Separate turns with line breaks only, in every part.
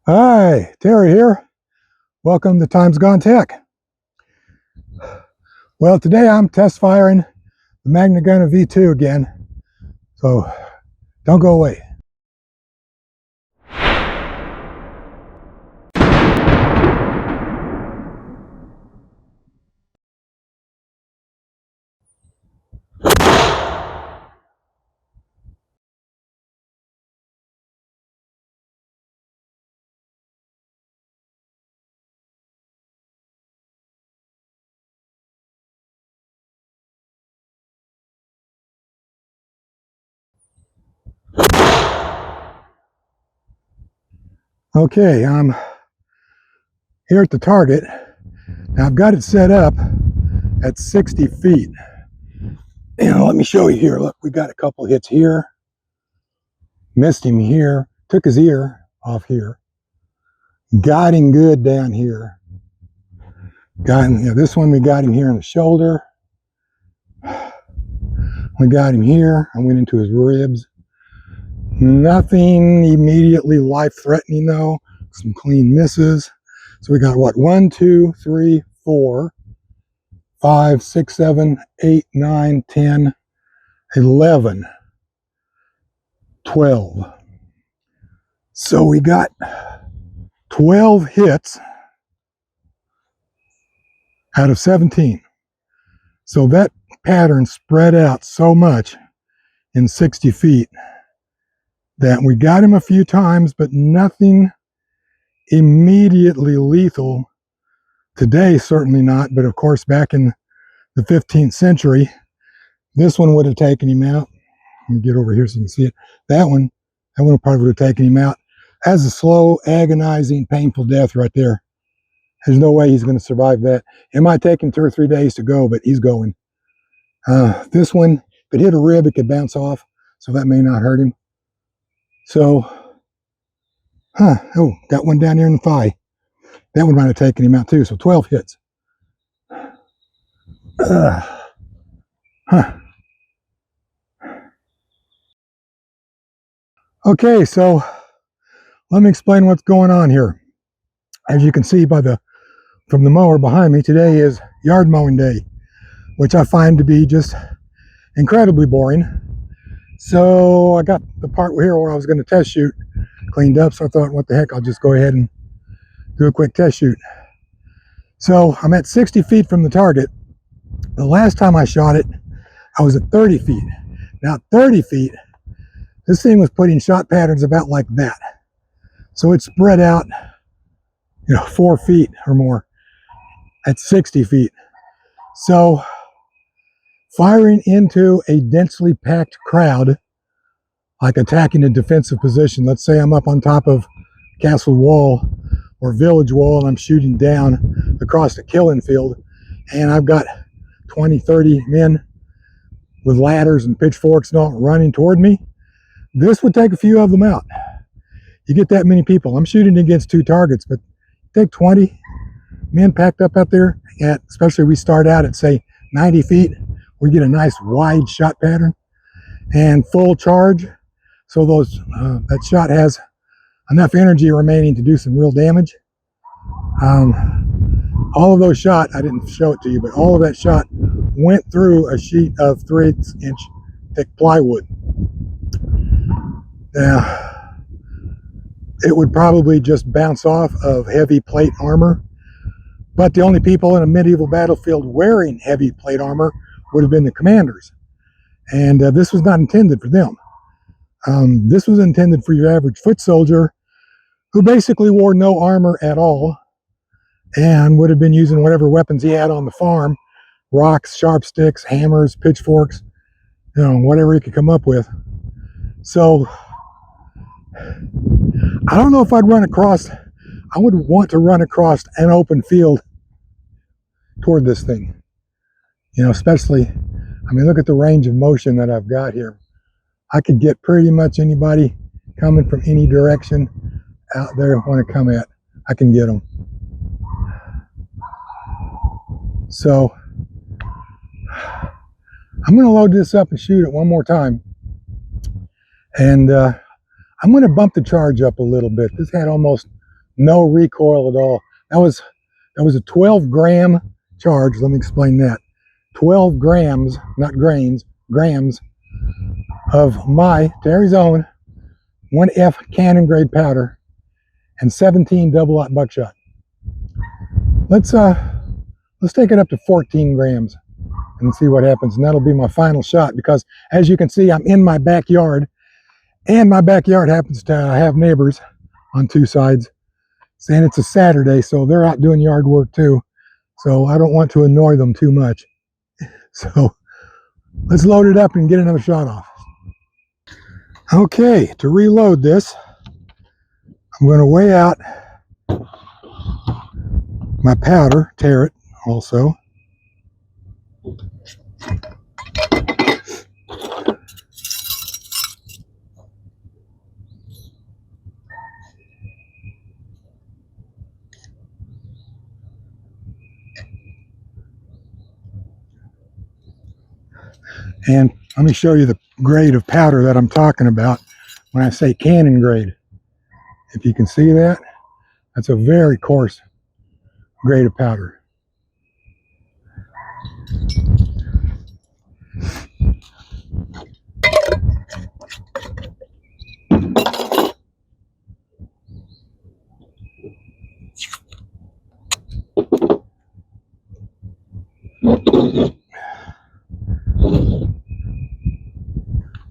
Hi, Terry here. Welcome to Times Gone Tech. Well, today I'm test firing the MGV2 again, so don't go away. Okay, I'm here at the target. Now I've got it set up at 60 feet. Let me show you here. Look, we got a couple hits here. Missed him here. Took his ear off here. Got him good down here. Got him, this one we got him here in the shoulder. We got him here. I went into his ribs. Nothing immediately life-threatening though. Some clean misses. So we got what? 1, 2, 3, 4, 5, 6, 7, 8, 9, 10, 11, 12. So we got 12 hits out of 17. So that pattern spread out so much in 60 feet that we got him a few times, but nothing immediately lethal. Today, certainly not, but of course, back in the 15th century, this one would have taken him out. Let me get over here so you can see it. That one probably would have taken him out. That's a slow, agonizing, painful death right there. There's no way he's going to survive that. It might take him 2 or 3 days to go, but he's going. This one, if it hit a rib, it could bounce off, so that may not hurt him. So, oh, got one down here in the thigh. That one might have taken him out too, so 12 hits. Okay, so let me explain what's going on here. As you can see from the mower behind me, today is yard mowing day, which I find to be just incredibly boring. So I got the part here where I was going to test shoot cleaned up, so I thought, what the heck, I'll just go ahead and do a quick test shoot. So I'm at 60 feet from the target. The last time I shot it, I was at 30 feet. Now at 30 feet, this thing was putting shot patterns about like that. So it spread out, 4 feet or more at 60 feet. So firing into a densely packed crowd, like attacking a defensive position. Let's say I'm up on top of castle wall or village wall and I'm shooting down across the killing field, and I've got 20, 30 men with ladders and pitchforks and all running toward me. This would take a few of them out. You get that many people. I'm shooting against 2 targets, but take 20 men packed up out there, especially we start out at say 90 feet, we get a nice wide shot pattern and full charge. So that shot has enough energy remaining to do some real damage. All of those shot, I didn't show it to you, but all of that shot went through a sheet of 3/8-inch thick plywood. Now, it would probably just bounce off of heavy plate armor, but the only people in a medieval battlefield wearing heavy plate armor would have been the commanders. And this was not intended for them. This was intended for your average foot soldier who basically wore no armor at all and would have been using whatever weapons he had on the farm, rocks, sharp sticks, hammers, pitchforks, whatever he could come up with. So I don't know if I would want to run across an open field toward this thing. Especially, look at the range of motion that I've got here. I could get pretty much anybody coming from any direction out there want to come at. I can get them. So I'm going to load this up and shoot it one more time. And I'm going to bump the charge up a little bit. This had almost no recoil at all. That was a 12-gram charge. Let me explain that. 12 grams, not grains, grams of my Terry's own 1F cannon grade powder and 17 double-aught buckshot. Let's take it up to 14 grams and see what happens. And that'll be my final shot, because as you can see, I'm in my backyard, and my backyard happens to have neighbors on two sides. And it's a Saturday, so they're out doing yard work too. So I don't want to annoy them too much. So let's load it up and get another shot off. Okay, to reload this, I'm going to weigh out my powder, tare it also. And let me show you the grade of powder that I'm talking about when I say cannon grade. If you can see that, that's a very coarse grade of powder.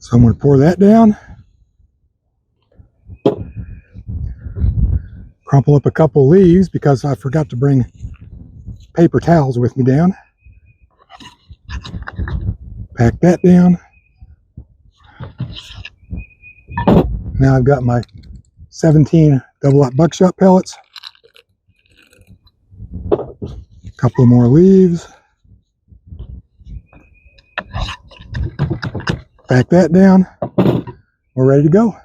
So I'm going to pour that down, crumple up a couple leaves because I forgot to bring paper towels with me down. Pack that down. Now I've got my 17 double-aught buckshot pellets. A couple more leaves. Pack that down. We're ready to go.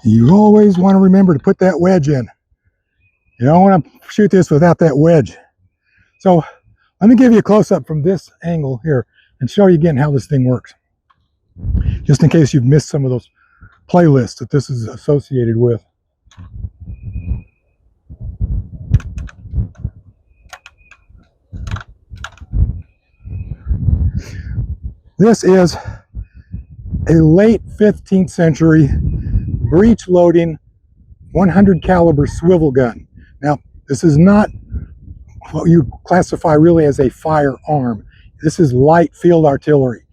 You always want to remember to put that wedge in. You don't want to shoot this without that wedge. So let me give you a close-up from this angle here and show you again how this thing works, just in case you've missed some of those playlists that this is associated with. This is a late 15th century breech loading 100 caliber swivel gun. Now, this is not what you classify really as a firearm. This is light field artillery.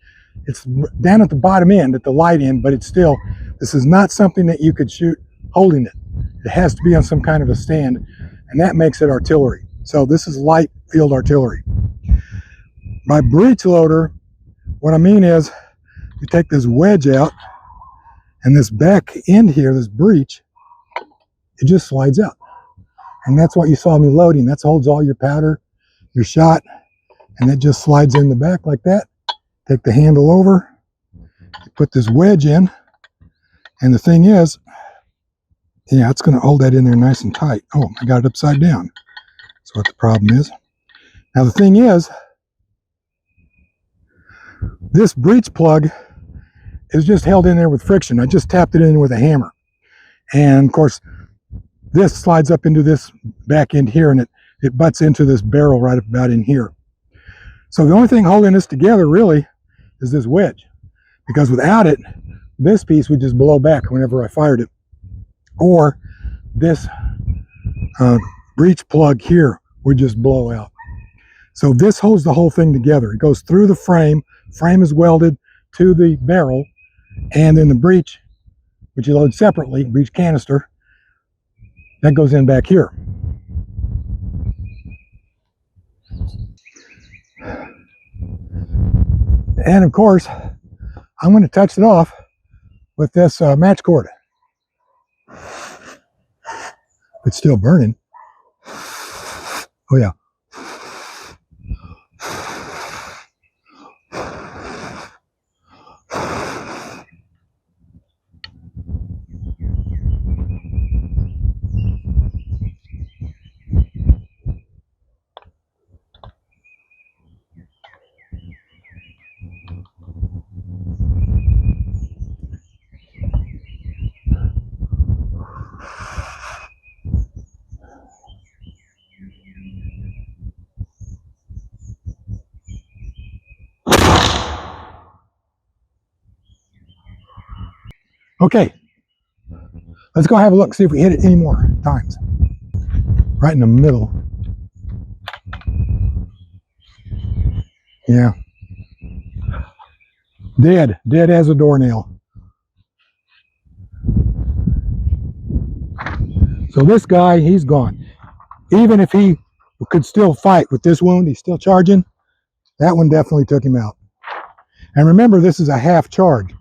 It's down at the bottom end, at the light end, but it's still, this is not something that you could shoot holding it. It has to be on some kind of a stand, and that makes it artillery. So this is light field artillery. By breech loader, what I mean is you take this wedge out, and this back end here, this breech, it just slides out. And that's what you saw me loading. That holds all your powder, your shot, and it just slides in the back like that. Take the handle over, put this wedge in, and the thing is, yeah, it's going to hold that in there nice and tight. Oh, I got it upside down. That's what the problem is. Now the thing is, this breech plug is just held in there with friction. I just tapped it in with a hammer. And of course, this slides up into this back end here, and it butts into this barrel right about in here. So the only thing holding this together really is this wedge, because without it, this piece would just blow back whenever I fired it. Or this breech plug here would just blow out. So this holds the whole thing together. It goes through the frame. Frame is welded to the barrel, and then the breech, which you load separately, breech canister, that goes in back here. And of course, I'm going to touch it off with this match cord. It's still burning. Oh yeah. Okay, let's go have a look, see if we hit it any more times. Right in the middle. Yeah. Dead as a doornail. So this guy, he's gone. Even if he could still fight with this wound, he's still charging. That one definitely took him out. And remember, this is a half charge.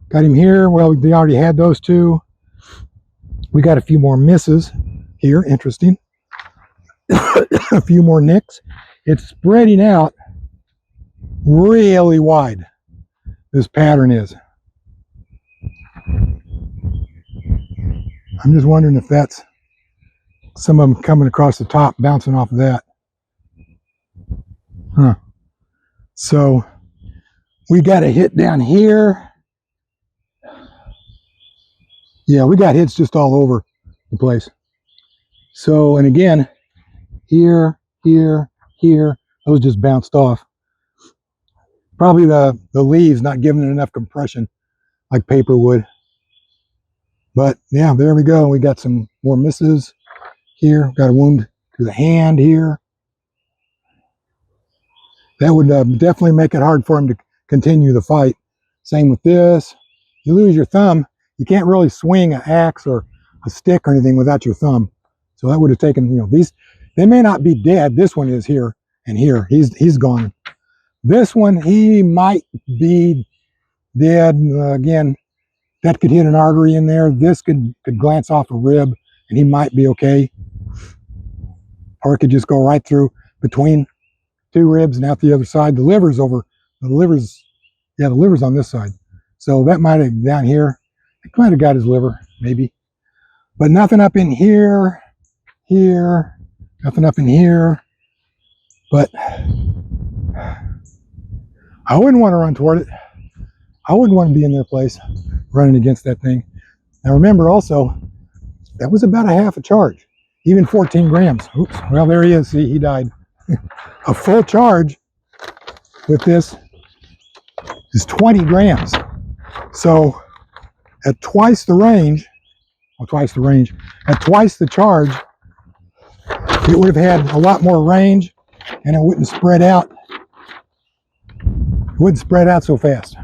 Got him here. Well, they already had those two. We got a few more misses here. Interesting. A few more nicks. It's spreading out really wide. This pattern is. I'm just wondering if that's some of them coming across the top, bouncing off of that. Huh. So we got a hit down here. Yeah, we got hits just all over the place. So, and again, here, those just bounced off. Probably the leaves not giving it enough compression like paper would. But yeah, there we go. We got some more misses here. Got a wound to the hand here. That would definitely make it hard for him to continue the fight. Same with this. You lose your thumb, you can't really swing an axe or a stick or anything without your thumb. So that would have taken, you know, these, they may not be dead. This one is here and here. He's gone. This one, he might be dead. Again, that could hit an artery in there. This could glance off a rib and he might be okay. Or it could just go right through between two ribs and out the other side. The liver's over. The liver's on this side. So that might have down here. It might have got his liver, maybe. But nothing up in here, nothing up in here. But I wouldn't want to run toward it. I wouldn't want to be in their place running against that thing. Now remember also, that was about a half a charge, even 14 grams. Oops, well, there he is. See, he died. A full charge with this is 20 grams. So at twice the range, at twice the charge, it would have had a lot more range and it wouldn't spread out. It wouldn't spread out so fast.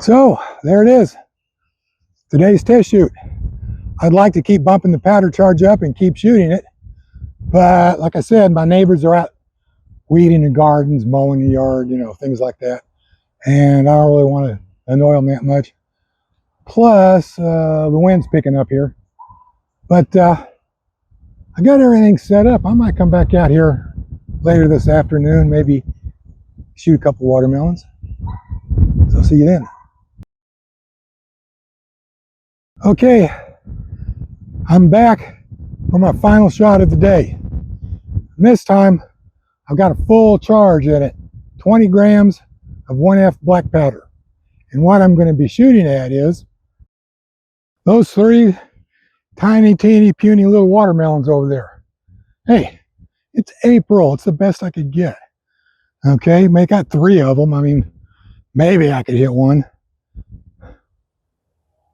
So there it is. Today's test shoot. I'd like to keep bumping the powder charge up and keep shooting it. But like I said, my neighbors are out weeding the gardens, mowing the yard, you know, things like that. And I don't really want to annoy them that much. Plus, the wind's picking up here. But I got everything set up. I might come back out here later this afternoon, maybe shoot a couple watermelons. So see you then. Okay, I'm back for my final shot of the day. And this time, I've got a full charge in it, 20 grams of 1F black powder. And what I'm going to be shooting at is those 3 tiny, teeny, puny little watermelons over there. Hey, it's April. It's the best I could get. Okay, make got 3 of them. I mean, maybe I could hit one.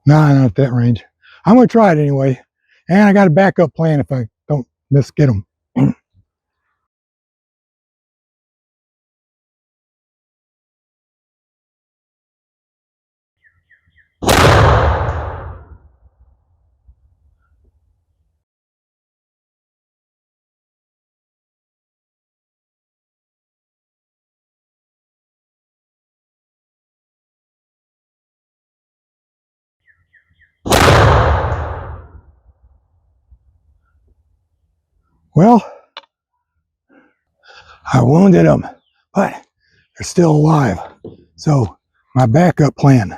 No, not at that range. I'm going to try it anyway. And I got a backup plan if I don't get them. Well, I wounded them, but they're still alive. So my backup plan.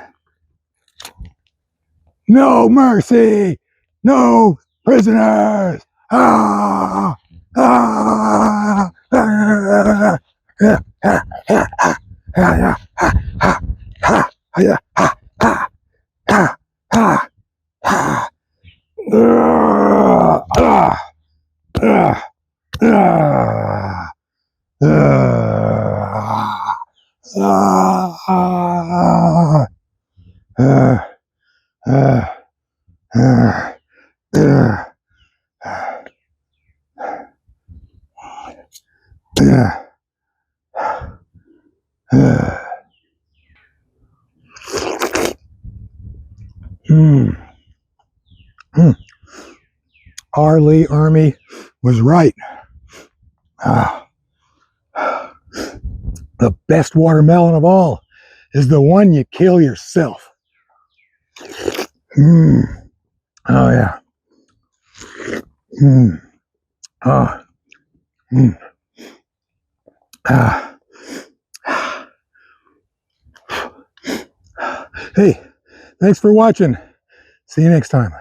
No mercy! No prisoners! Ah! Ah! Ah! Ah! Ah! Ah! Ah! Ah! Uh, uh, uh. Mm. Mm. R. Lee Army was right. Ah, the best watermelon of all is the one you kill yourself. Mm. Oh yeah. Mm. Oh. Mm. Ah. Hey, thanks for watching. See you next time.